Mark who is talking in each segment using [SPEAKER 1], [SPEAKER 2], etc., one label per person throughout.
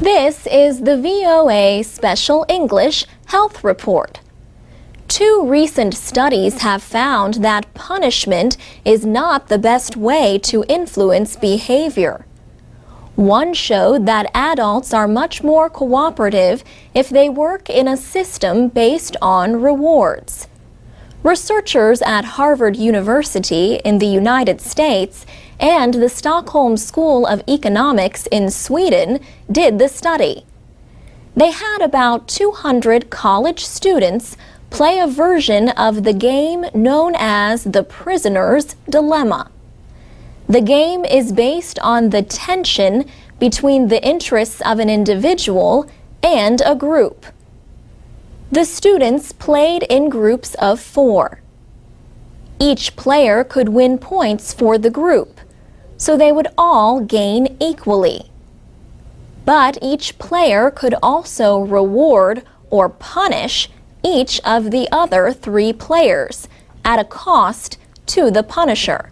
[SPEAKER 1] This is the VOA Special English Health Report. Two recent studies have found that punishment is not the best way to influence behavior. One showed that adults are much more cooperative if they work in a system based on rewards. Researchers at Harvard University in the United States and the Stockholm School of Economics in Sweden did the study. They had about 200 college students play a version of the game known as the prisoner's dilemma. The game is based on the tension between the interests of an individual and a group. The students played in groups of 4. Each player could win points for the group, so they would all gain equally. But each player could also reward or punish each of the other 3 players at a cost to the punisher.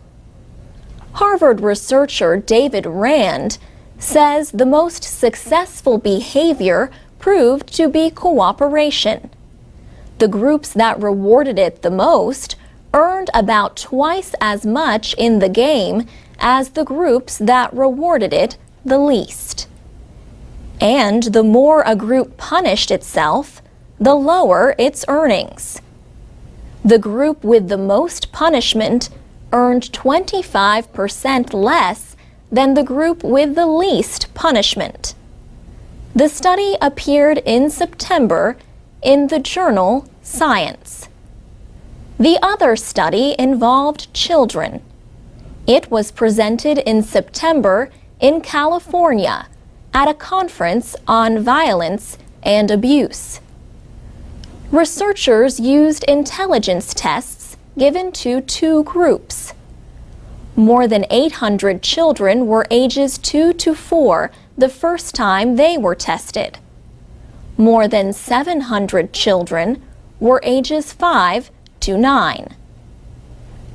[SPEAKER 1] Harvard researcher David Rand says the most successful behavior proved to be cooperation. The groups that rewarded it the most earned about twice as much in the game as the groups that rewarded it the least. And the more a group punished itself, the lower its earnings. The group with the most punishment earned 25% less than the group with the least punishment. The study appeared in September in the journal Science. The other study involved children. It was presented in September in California at a conference on violence and abuse. Researchers used intelligence tests given to 2 groups. More than 800 children were ages 2 to 4 the first time they were tested. More than 700 children were ages 5 to 9.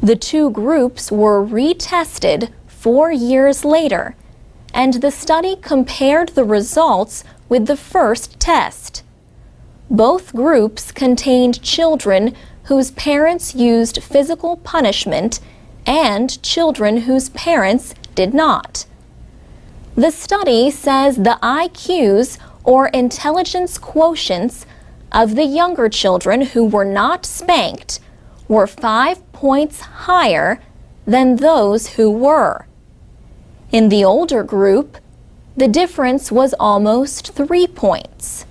[SPEAKER 1] The 2 groups were retested 4 years later, and the study compared the results with the first test. Both groups contained children whose parents used physical punishment and children whose parents did not. The study says the IQs, or intelligence quotients, of the younger children who were not spanked were 5 points higher than those who were. In the older group, the difference was almost 3 points.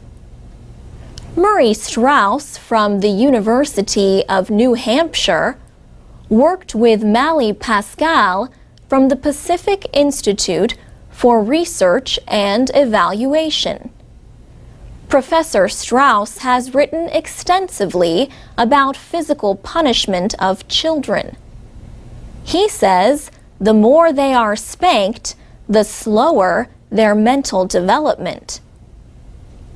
[SPEAKER 1] Murray Strauss from the University of New Hampshire worked with Mali Pascal from the Pacific Institute for Research and Evaluation. Professor Strauss has written extensively about physical punishment of children. He says the more they are spanked, the slower their mental development.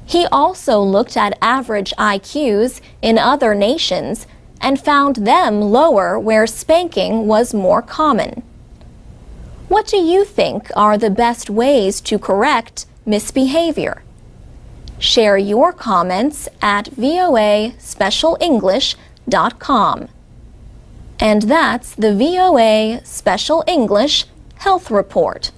[SPEAKER 1] He also looked at average IQs in other nations and found them lower where spanking was more common. What do you think are the best ways to correct misbehavior? Share your comments at voaspecialenglish.com. And that's the VOA Special English Health Report.